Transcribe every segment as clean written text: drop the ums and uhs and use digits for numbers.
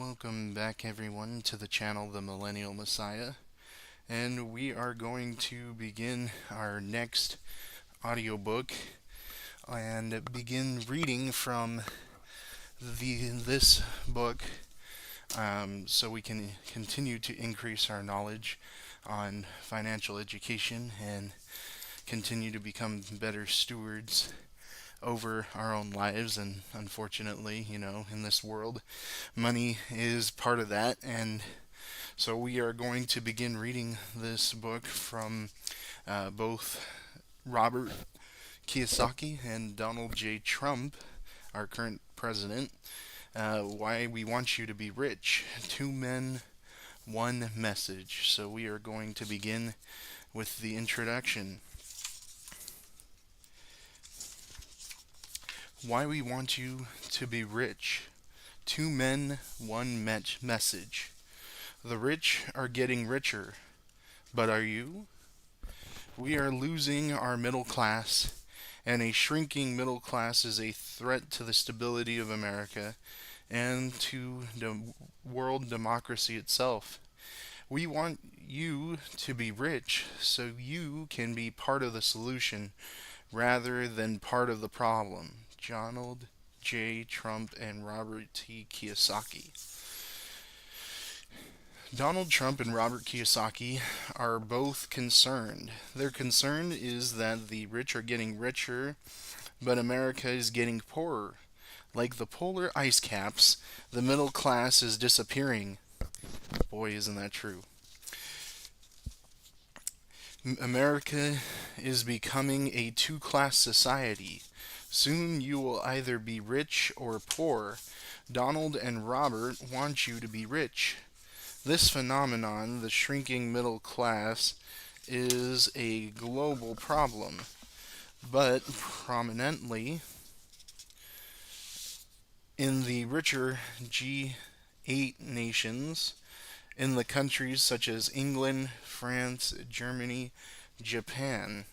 Welcome back, everyone, to the channel The Millennial Messiah. And we are going to begin our next audiobook and begin reading from this book so we can continue to increase our knowledge on financial education and continue to become better stewards over our own lives. And unfortunately, in this world, money is part of that. And so we are going to begin reading this book from both Robert Kiyosaki and Donald J. Trump, our current president. Why We Want You to Be Rich. Two Men, One Message. So we are going to begin with the introduction. Why We Want You to Be Rich. Two Men, One Message. The rich are getting richer, but are you? We are losing our middle class, and a shrinking middle class is a threat to the stability of America and to the world democracy itself. We want you to be rich so you can be part of the solution rather than part of the problem. Donald J. Trump and Robert T. Kiyosaki. Donald Trump and Robert Kiyosaki are both concerned. Their concern is that the rich are getting richer, but America is getting poorer. Like the polar ice caps, the middle class is disappearing. Boy, isn't that true. America is becoming a two-class society. Soon you will either be rich or poor. Donald and Robert want you to be rich. This phenomenon, the shrinking middle class, is a global problem, but prominently in the richer G8 nations, in the countries such as England, France, Germany, Japan.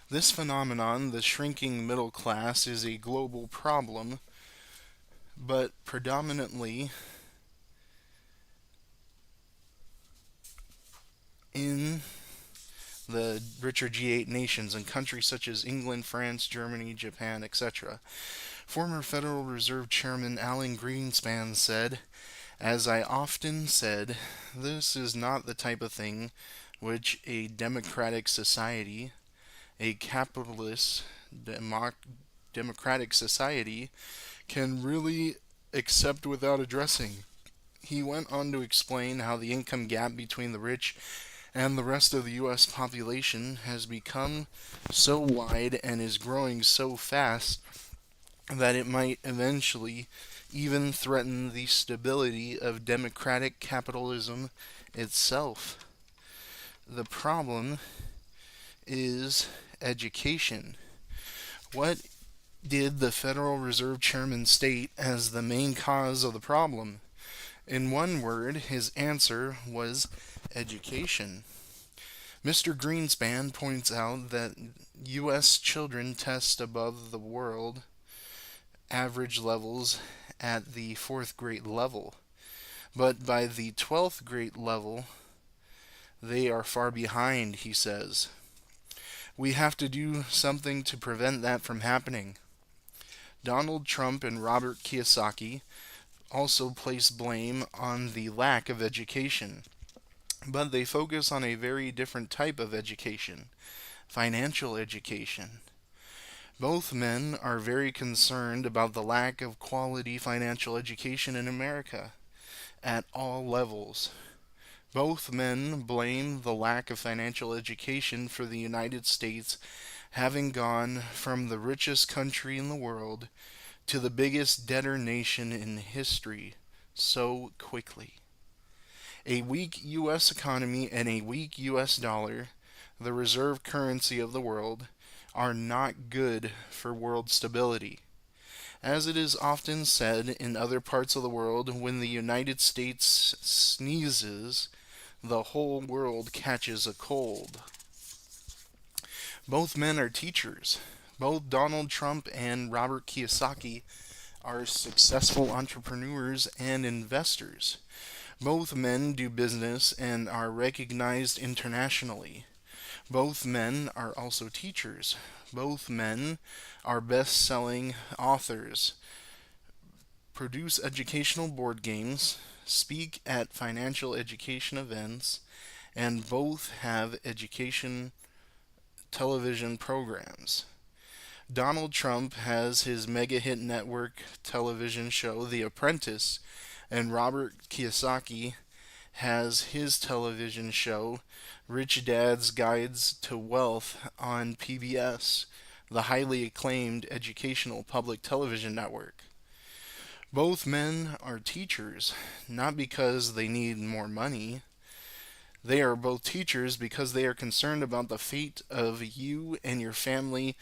This phenomenon, the shrinking middle class, is a global problem, but predominantly in the richer G8 nations in countries such as England, France, Germany, Japan, etc. Former Federal Reserve Chairman Alan Greenspan said, "As I often said, this is not the type of thing which a democratic society, a capitalist democratic society, can really accept without addressing." He went on to explain how the income gap between the rich and the rest of the U.S. population has become so wide and is growing so fast that it might eventually even threaten the stability of democratic capitalism itself. The problem is education. What did the Federal Reserve Chairman state as the main cause of the problem? In one word, his answer was education. Mr. Greenspan points out that U.S. children test above the world average levels at the 4th grade level, but by the 12th grade level, they are far behind, he says. We have to do something to prevent that from happening. Donald Trump and Robert Kiyosaki also place blame on the lack of education, but they focus on a very different type of education: financial education. Both men are very concerned about the lack of quality financial education in America at all levels. Both men blame the lack of financial education for the United States having gone from the richest country in the world to the biggest debtor nation in history so quickly. A weak U.S. economy and a weak U.S. dollar, the reserve currency of the world, are not good for world stability. As it is often said in other parts of the world, when the United States sneezes, the whole world catches a cold. Both men are teachers. Both Donald Trump and Robert Kiyosaki are successful entrepreneurs and investors. Both men do business and are recognized internationally. Both men are also teachers. Both men are best selling authors, produce educational board games, speak at financial education events, and both have education television programs. Donald Trump has his mega hit network television show, The Apprentice, and Robert Kiyosaki has his television show, Rich Dad's Guides to Wealth, on PBS, the highly acclaimed educational public television network. Both men are teachers, not because they need more money. They are both teachers because they are concerned about the fate of you and your family,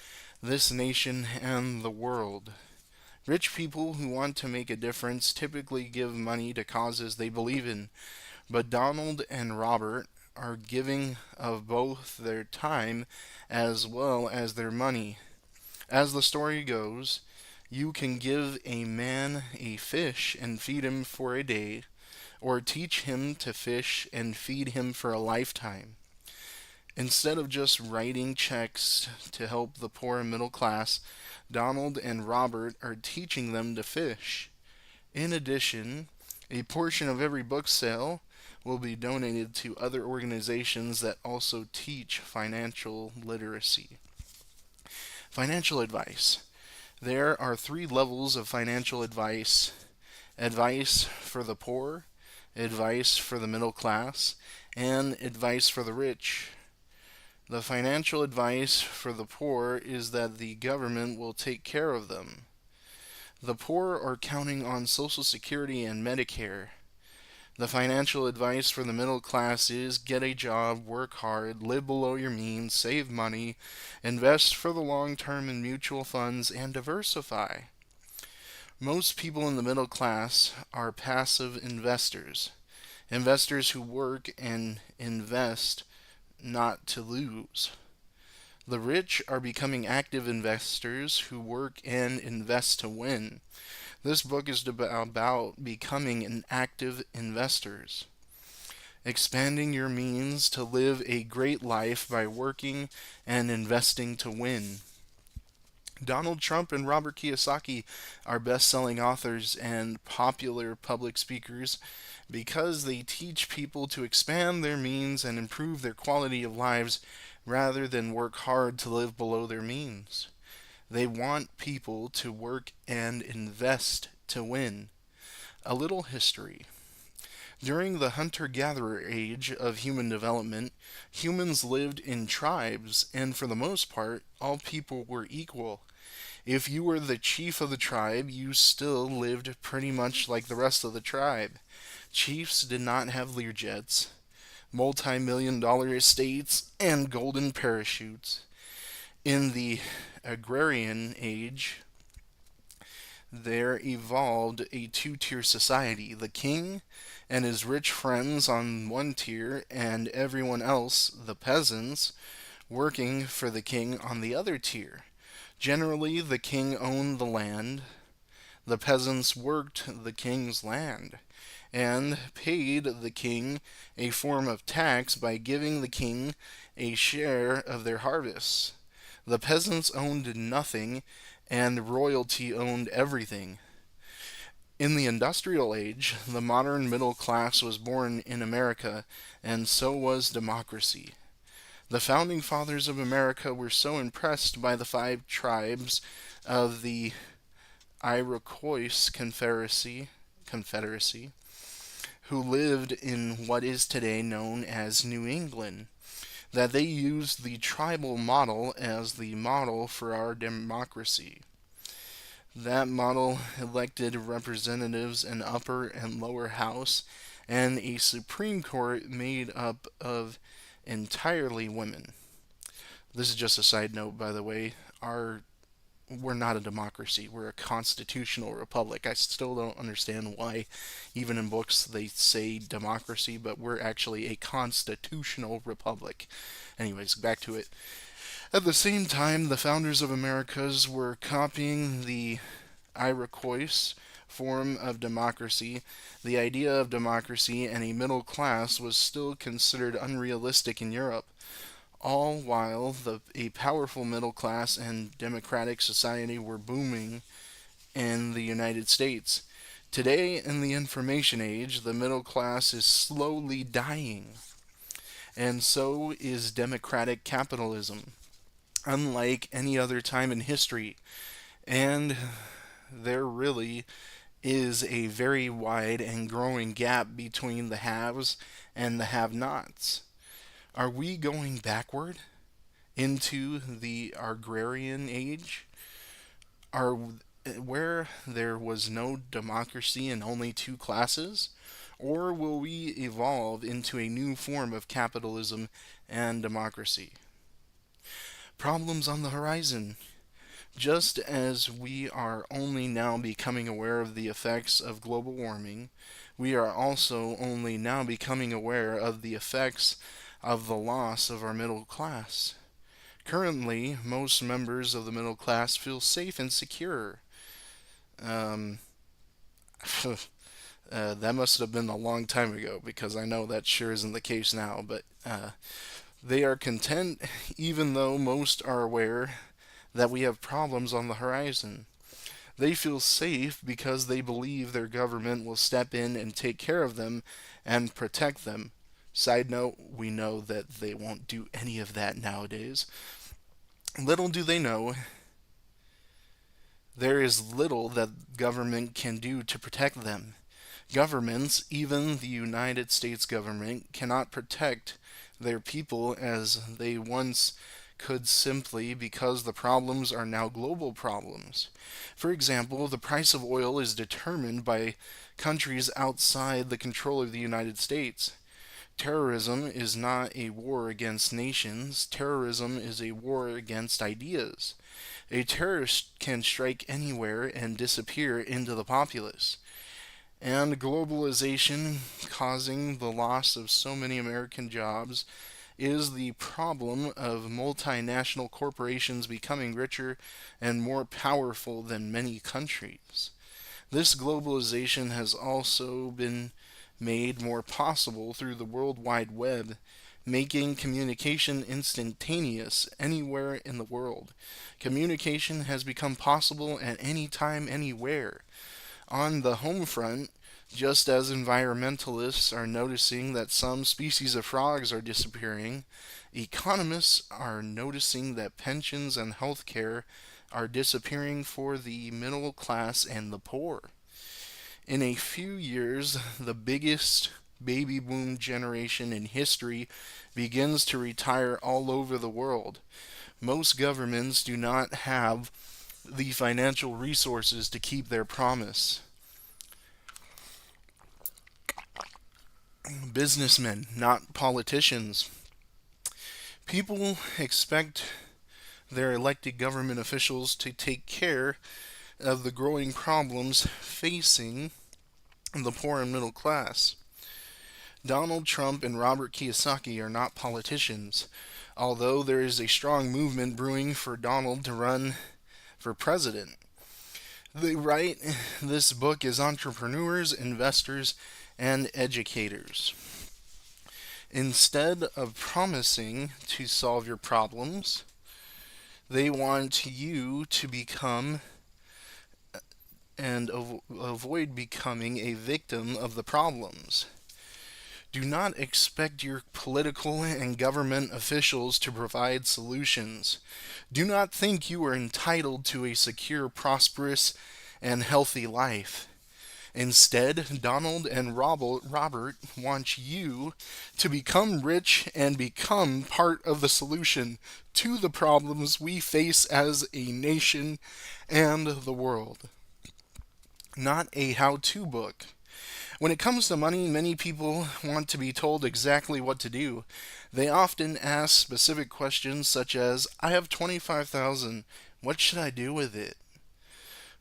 this nation, and the world. Rich people who want to make a difference typically give money to causes they believe in, but Donald and Robert are giving of both their time as well as their money. As the story goes, you can give a man a fish and feed him for a day, or teach him to fish and feed him for a lifetime. Instead of just writing checks to help the poor and middle class, Donald and Robert are teaching them to fish. In addition, a portion of every book sale will be donated to other organizations that also teach financial literacy. Financial advice. There are three levels of financial advice: advice for the poor, advice for the middle class, and advice for the rich. The financial advice for the poor is that the government will take care of them. The poor are counting on Social Security and Medicare. The financial advice for the middle class is get a job, work hard, live below your means, save money, invest for the long term in mutual funds, and diversify. Most people in the middle class are passive investors, investors who work and invest not to lose. The rich are becoming active investors who work and invest to win. This book is about becoming an active investors, expanding your means to live a great life by working and investing to win. Donald Trump and Robert Kiyosaki are best-selling authors and popular public speakers because they teach people to expand their means and improve their quality of lives rather than work hard to live below their means. They want people to work and invest to win. A little history. During the hunter-gatherer age of human development, humans lived in tribes, and for the most part, all people were equal. If you were the chief of the tribe, you still lived pretty much like the rest of the tribe. Chiefs did not have Learjets, multi-million-dollar estates, and golden parachutes. In the agrarian age, there evolved a two-tier society: the king and his rich friends on one tier, and everyone else, the peasants, working for the king on the other tier. Generally, the king owned the land, the peasants worked the king's land, and paid the king a form of tax by giving the king a share of their harvests. The peasants owned nothing, and royalty owned everything. In the industrial age, the modern middle class was born in America, and so was democracy. The founding fathers of America were so impressed by the five tribes of the Iroquois Confederacy, who lived in what is today known as New England, that they used the tribal model as the model for our democracy. That model elected representatives in upper and lower house and a Supreme Court made up of entirely women. This is just a side note, by the way. We're not a democracy. We're a constitutional republic. I still don't understand why, even in books, they say democracy, but we're actually a constitutional republic. Anyways, back to it. At the same time, the founders of Americas were copying the Iroquois form of democracy, the idea of democracy and a middle class was still considered unrealistic in Europe, all while a powerful middle class and democratic society were booming in the United States. Today, in the information age, the middle class is slowly dying, and so is democratic capitalism, unlike any other time in history. And there really is a very wide and growing gap between the haves and the have nots. Are we going backward into the agrarian age? Are where there was no democracy and only two classes? Or will we evolve into a new form of capitalism and democracy? Problems on the horizon. Just as we are only now becoming aware of the effects of global warming, we are also only now becoming aware of the effects of the loss of our middle class. Currently, most members of the middle class feel safe and secure. Um, that must have been a long time ago because I know that sure isn't the case now, but they are content even though most are aware that we have problems on the horizon. They feel safe because they believe their government will step in and take care of them and protect them. Side note, we know that they won't do any of that nowadays. Little do they know, there is little that government can do to protect them. Governments, even the United States government, cannot protect their people as they once could simply because the problems are now global problems. For example, the price of oil is determined by countries outside the control of the United States. Terrorism is not a war against nations, terrorism is a war against ideas. A terrorist can strike anywhere and disappear into the populace. And globalization causing the loss of so many American jobs is the problem of multinational corporations becoming richer and more powerful than many countries. This globalization has also been made more possible through the World Wide Web, making communication instantaneous anywhere in the world. Communication has become possible at any time, anywhere. On the home front, just as environmentalists are noticing that some species of frogs are disappearing, economists are noticing that pensions and health care are disappearing for the middle class and the poor. In a few years, the biggest baby boom generation in history begins to retire all over the world. Most governments do not have the financial resources to keep their promise. Businessmen, not politicians. People expect their elected government officials to take care of the growing problems facing the poor and middle class. Donald Trump and Robert Kiyosaki are not politicians, although there is a strong movement brewing for Donald to run for president. They write this book as entrepreneurs, investors, and educators. Instead of promising to solve your problems, they want you to become and avoid becoming a victim of the problems. Do not expect your political and government officials to provide solutions. Do not think you are entitled to a secure, prosperous, and healthy life. Instead, Donald and Robert want you to become rich and become part of the solution to the problems we face as a nation and the world. Not a how to book. When it comes to money, many people want to be told exactly what to do. They often ask specific questions such as, I have 25,000, what should I do with it?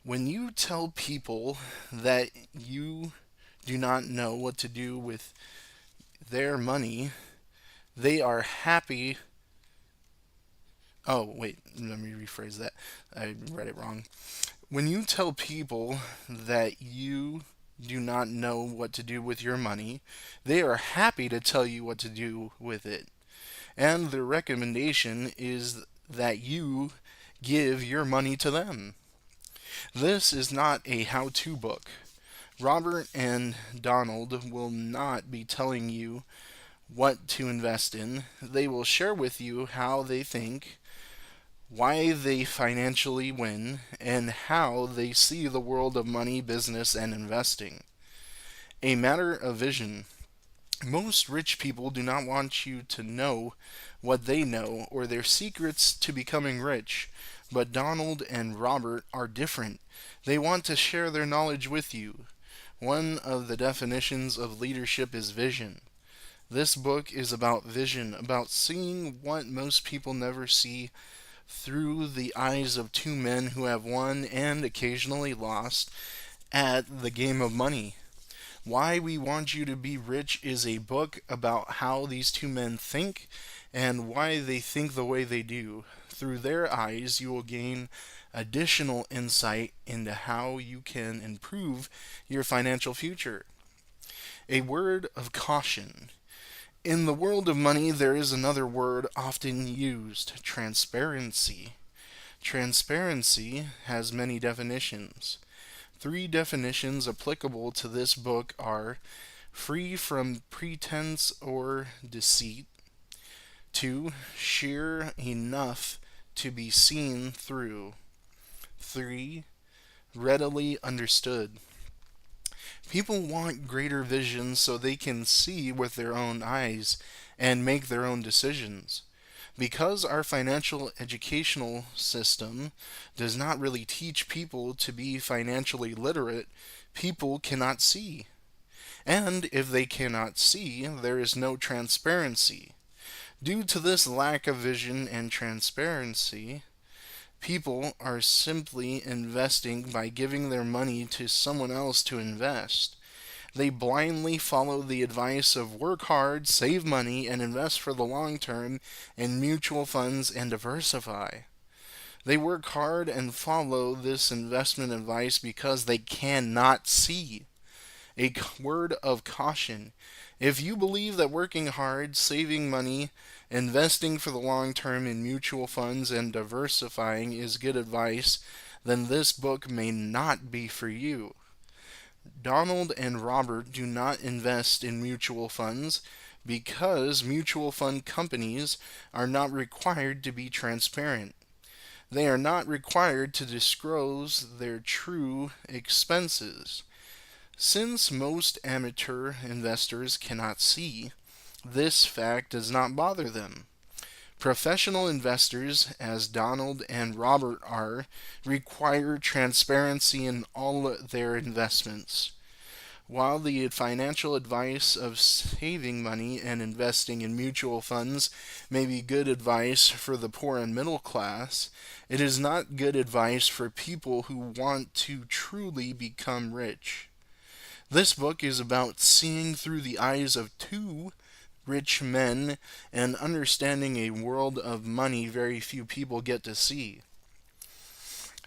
When you tell people that you do not know what to do with their money, they are happy. Oh, wait, let me rephrase that. I read it wrong. When you tell people that you do not know what to do with your money, they are happy to tell you what to do with it. And their recommendation is that you give your money to them. This is not a how to book. Robert and Donald will not be telling you what to invest in. They will share with you how they think, why they financially win, and how they see the world of money, business, and investing. A matter of vision. Most rich people do not want you to know what they know or their secrets to becoming rich, but Donald and Robert are different. They want to share their knowledge with you. One of the definitions of leadership is vision. This book is about vision, about seeing what most people never see through the eyes of two men who have won and occasionally lost at the game of money. Why We Want You to Be Rich is a book about how these two men think and why they think the way they do. Through their eyes, you will gain additional insight into how you can improve your financial future. A word of caution. In the world of money, there is another word often used: transparency. Transparency has many definitions. Three definitions applicable to this book are: free from pretense or deceit; 2. Sheer enough to be seen through; 3. Readily understood. People want greater vision so they can see with their own eyes and make their own decisions. Because our financial educational system does not really teach people to be financially literate, people cannot see. And if they cannot see, there is no transparency. Due to this lack of vision and transparency, people are simply investing by giving their money to someone else to invest. They blindly follow the advice of work hard, save money, and invest for the long term in mutual funds and diversify. They work hard and follow this investment advice because they cannot see. A word of caution. If you believe that working hard, saving money, investing for the long term in mutual funds, and diversifying is good advice, then this book may not be for you. Donald and Robert do not invest in mutual funds because mutual fund companies are not required to be transparent. They are not required to disclose their true expenses. Since most amateur investors cannot see, this fact does not bother them. Professional investors, as Donald and Robert are, require transparency in all their investments. While the financial advice of saving money and investing in mutual funds may be good advice for the poor and middle class, it is not good advice for people who want to truly become rich. This book is about seeing through the eyes of two rich men and understanding a world of money very few people get to see.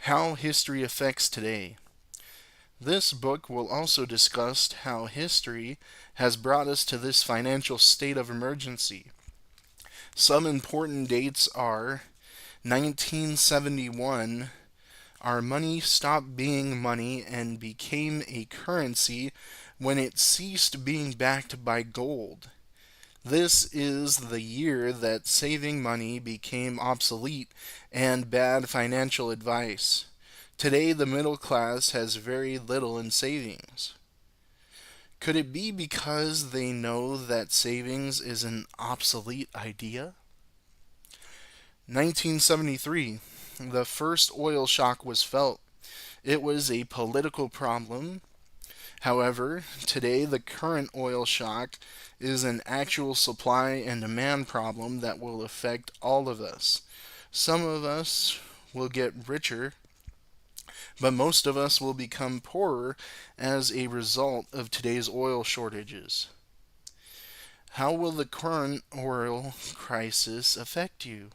How history affects today. This book will also discuss how history has brought us to this financial state of emergency. Some important dates are 1971. Our money stopped being money and became a currency when it ceased being backed by gold. This is the year that saving money became obsolete and bad financial advice. Today, the middle class has very little in savings. Could it be because they know that savings is an obsolete idea? 1973. The first oil shock was felt. It was a political problem. However, today the current oil shock is an actual supply and demand problem that will affect all of us. Some of us will get richer, but most of us will become poorer as a result of today's oil shortages. How will the current oil crisis affect you?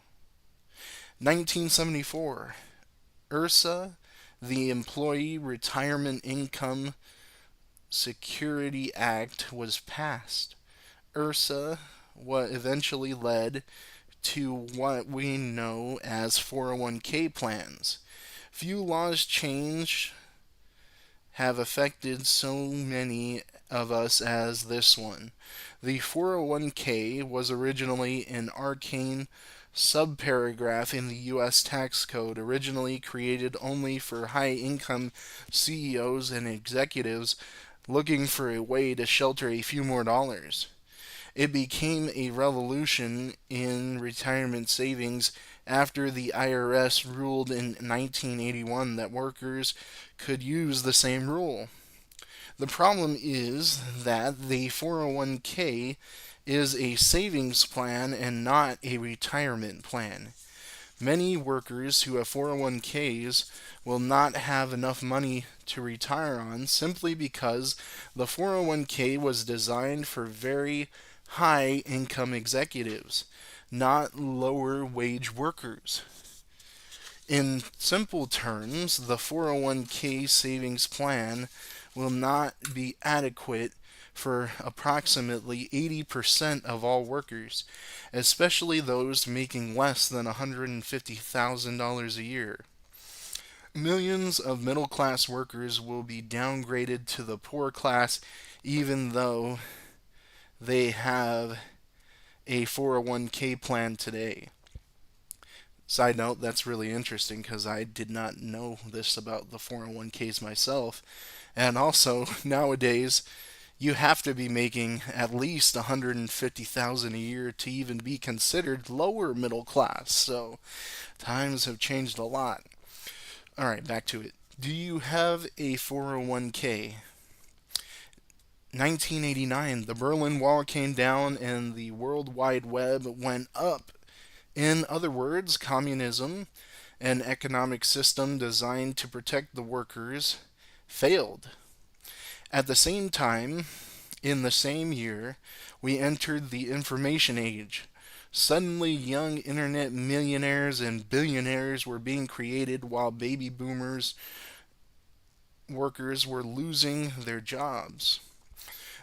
1974. Ursa The Employee Retirement Income Security Act was passed. ERSA, what eventually led to what we know as 401k plans. Few laws changed have affected so many of us as this one. The 401k was originally an arcane subparagraph in the U.S. tax code, originally created only for high income CEOs and executives looking for a way to shelter a few more dollars. It became a revolution in retirement savings after the IRS ruled in 1981 that workers could use the same rule. The problem is that the 401k is a savings plan and not a retirement plan. Many workers who have 401ks will not have enough money to retire on simply because the 401k was designed for very high income executives, not lower wage workers. In simple terms, the 401k savings plan will not be adequate for approximately 80% of all workers, especially those making less than $150,000 a year. Millions of middle class workers will be downgraded to the poor class even though they have a 401k plan today. Side note, that's really interesting because I did not know this about the 401ks myself. And also, nowadays, you have to be making at least 150,000 a year to even be considered lower middle class. So, times have changed a lot. All right, back to it. Do you have a 401k? 1989, the Berlin Wall came down and the World Wide Web went up. In other words, communism, an economic system designed to protect the workers, failed. At the same time, in the same year, we entered the information age. Suddenly, young internet millionaires and billionaires were being created while baby boomers workers were losing their jobs.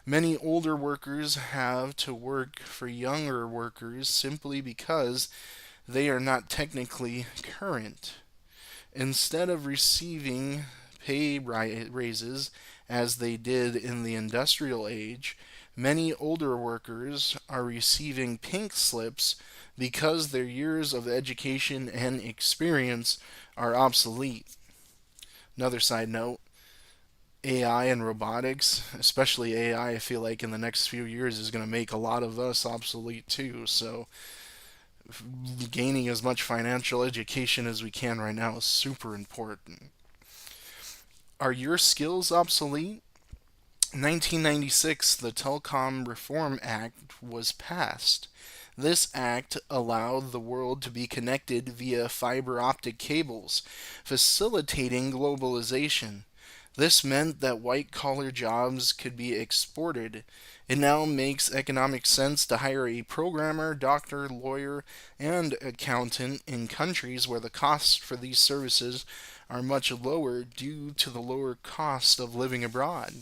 Many older workers have to work for younger workers simply because they are not technically current. Instead of receiving pay raises as they did in the industrial age, many older workers are receiving pink slips because their years of education and experience are obsolete. Another side note, AI and robotics, especially AI, I feel like in the next few years is going to make a lot of us obsolete too. So, gaining as much financial education as we can right now is super important. Are your skills obsolete? 1996, the Telecom Reform Act was passed. This act allowed the world to be connected via fiber optic cables, facilitating globalization. This meant that white collar jobs could be exported. It now makes economic sense to hire a programmer, doctor, lawyer, and accountant in countries where the costs for these services are much lower due to the lower cost of living abroad.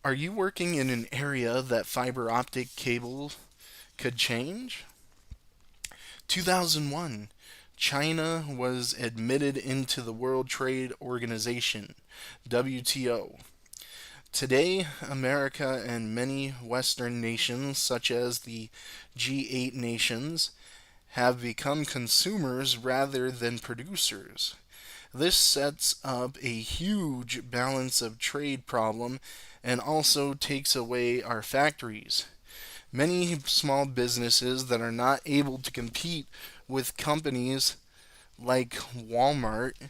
Are you working in an area that fiber optic cable could change? 2001, China was admitted into the World Trade Organization, WTO. Today, America and many Western nations, such as the G8 nations, have become consumers rather than producers. This sets up a huge balance of trade problem and also takes away our factories. Many small businesses that are not able to compete with companies like Walmart,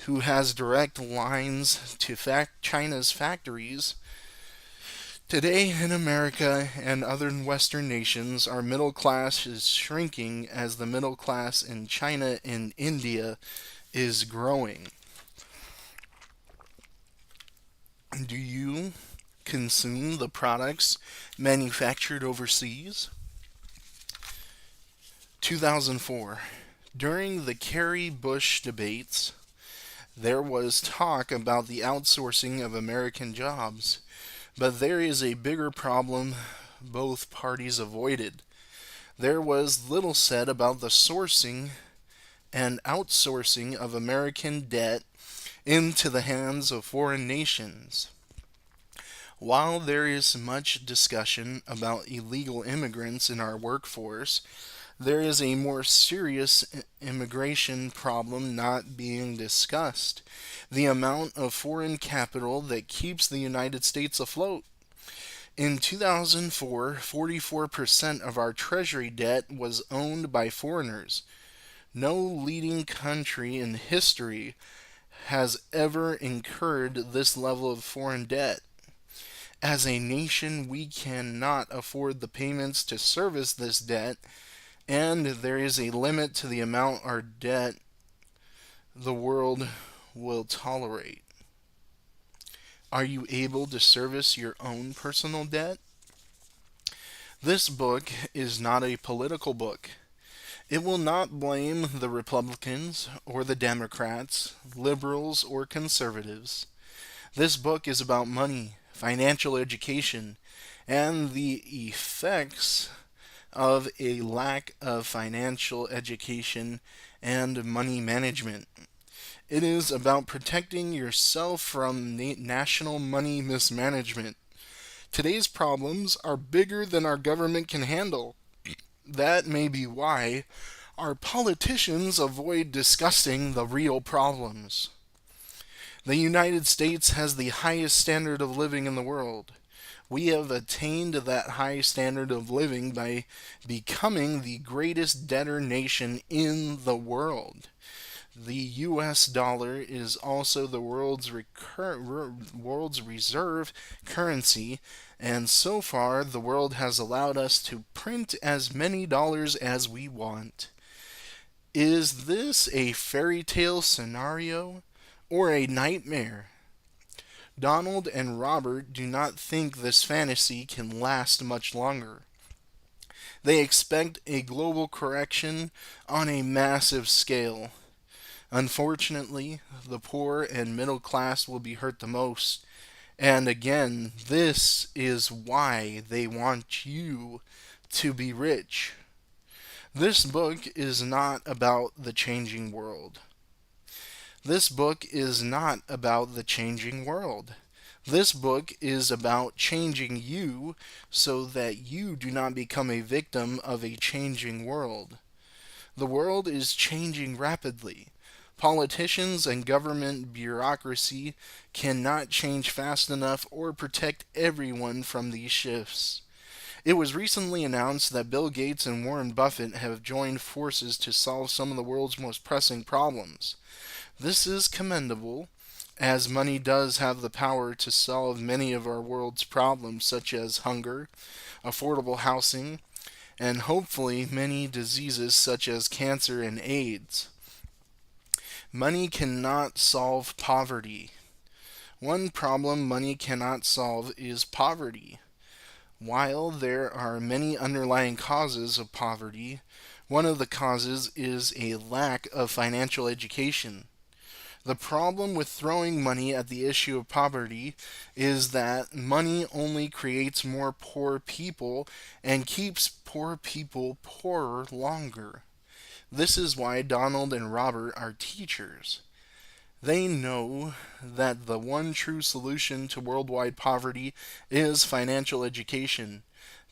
who has direct lines to China's factories. Today in America and other Western nations, our middle class is shrinking as the middle class in China and India is growing. Do you consume the products manufactured overseas? 2004. During the Kerry Bush debates, There was talk about the outsourcing of American jobs, but there is a bigger problem both parties avoided. There was little said about the sourcing and outsourcing of American debt into the hands of foreign nations. While there is much discussion about illegal immigrants in our workforce, there is a more serious immigration problem not being discussed: the amount of foreign capital that keeps the United States afloat. In 2004, 44% of our treasury debt was owned by foreigners. No leading country in history has ever incurred this level of foreign debt. As a nation, we cannot afford the payments to service this debt, and there is a limit to the amount our debt the world will tolerate. Are you able to service your own personal debt? This book is not a political book. It will not blame the Republicans or the Democrats, liberals or conservatives. This book is about money, financial education, and the effects of a lack of financial education and money management. It is about protecting yourself from national money mismanagement. Today's problems are bigger than our government can handle. That may be why our politicians avoid discussing the real problems. The United States has the highest standard of living in the world. We have attained that high standard of living by becoming the greatest debtor nation in the world. The US dollar is also the world's reserve currency, and so far the world has allowed us to print as many dollars as we want. Is this a fairy tale scenario or a nightmare? Donald and Robert do not think this fantasy can last much longer. They expect a global correction on a massive scale. Unfortunately, the poor and middle class will be hurt the most. And again, this is why they want you to be rich. This book is not about the changing world. This book is not about the changing world. This book is about changing you so that you do not become a victim of a changing world. The world is changing rapidly. Politicians and government bureaucracy cannot change fast enough or protect everyone from these shifts. It was recently announced that Bill Gates and Warren Buffett have joined forces to solve some of the world's most pressing problems. This is commendable, as money does have the power to solve many of our world's problems, such as hunger, affordable housing, and hopefully many diseases such as cancer and AIDS. Money cannot solve poverty. One problem money cannot solve is poverty. While there are many underlying causes of poverty, one of the causes is a lack of financial education. The problem with throwing money at the issue of poverty is that money only creates more poor people and keeps poor people poorer longer. This is why Donald and Robert are teachers. They know that the one true solution to worldwide poverty is financial education,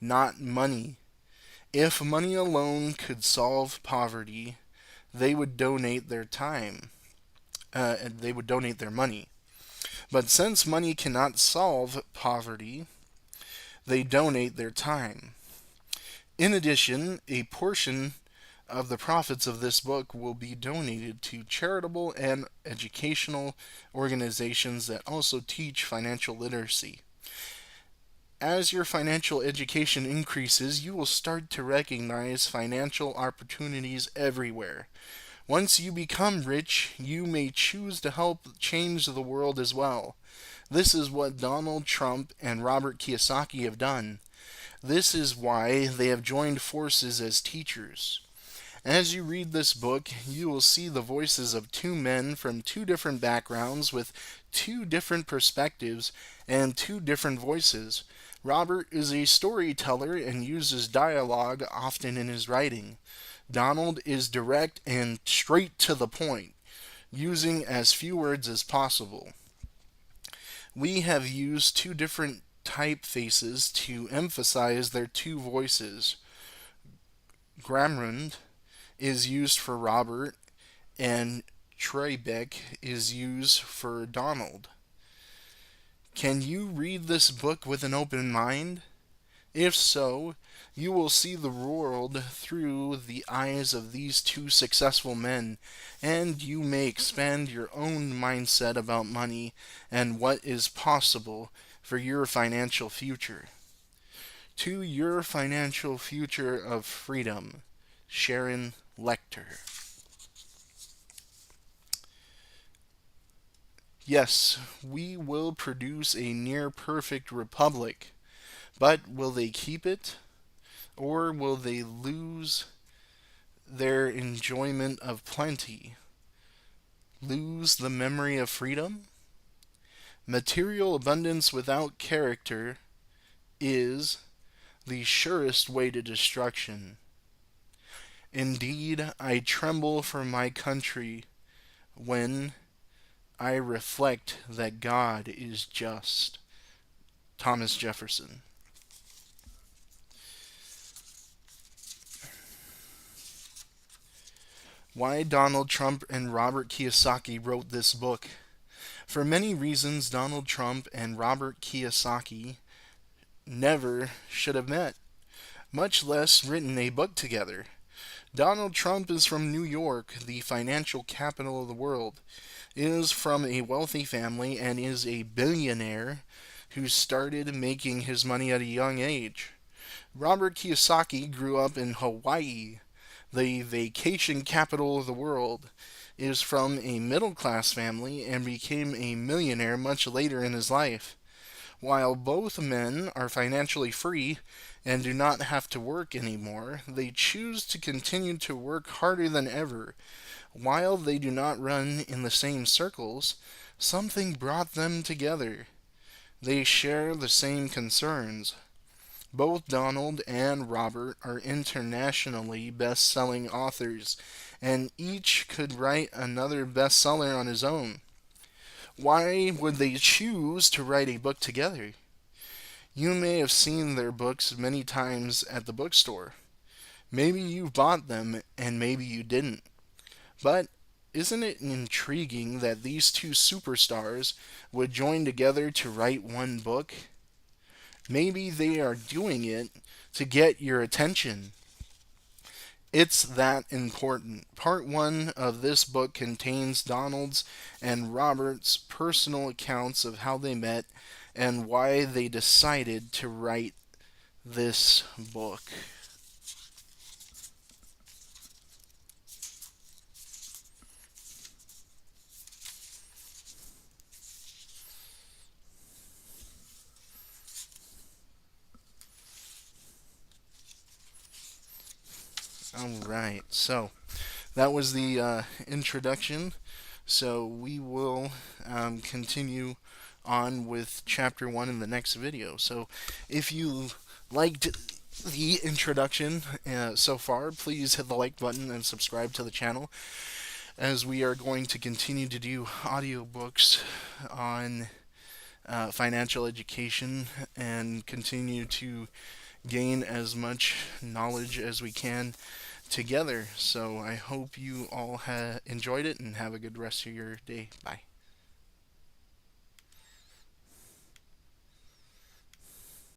not money. If money alone could solve poverty, they would donate their time. They would donate their money. But since money cannot solve poverty, they donate their time. In addition, a portion of the profits of this book will be donated to charitable and educational organizations that also teach financial literacy. As your financial education increases, you will start to recognize financial opportunities everywhere. Once you become rich, you may choose to help change the world as well. This is what Donald Trump and Robert Kiyosaki have done. This is why they have joined forces as teachers. As you read this book, you will see the voices of two men from two different backgrounds with two different perspectives and two different voices. Robert is a storyteller and uses dialogue often in his writing. Donald is direct and straight to the point, using as few words as possible. We have used two different typefaces to emphasize their two voices. Gramrund is used for Robert, and Tribeck is used for Donald. Can you read this book with an open mind? If so, you will see the world through the eyes of these two successful men, and you may expand your own mindset about money and what is possible for your financial future. To your financial future of freedom, Sharon Lecter. Yes, we will produce a near perfect republic, but will they keep it? Or will they lose their enjoyment of plenty? Lose the memory of freedom? Material abundance without character is the surest way to destruction. Indeed, I tremble for my country when I reflect that God is just. Thomas Jefferson. Why Donald Trump and Robert Kiyosaki wrote this book. For many reasons, Donald Trump and Robert Kiyosaki never should have met, much less written a book together. Donald Trump is from New York, the financial capital of the world, is from a wealthy family, and is a billionaire who started making his money at a young age. Robert Kiyosaki grew up in Hawaii, the vacation capital of the world, is from a middle class family, and became a millionaire much later in his life. While both men are financially free and do not have to work anymore, they choose to continue to work harder than ever. While they do not run in the same circles, something brought them together. They share the same concerns. Both Donald and Robert are internationally best-selling authors, and each could write another bestseller on his own. Why would they choose to write a book together? You may have seen their books many times at the bookstore. Maybe you bought them and maybe you didn't. But isn't it intriguing that these two superstars would join together to write one book? Maybe they are doing it to get your attention. It's that important. Part 1 of this book contains Donald's and Robert's personal accounts of how they met and why they decided to write this book. Alright, so that was the introduction. So we will continue on with chapter 1 in the next video. So if you liked the introduction so far, please hit the like button and subscribe to the channel, as we are going to continue to do audiobooks on financial education and continue to gain as much knowledge as we can together. So I hope you all enjoyed it and have a good rest of your day. Bye.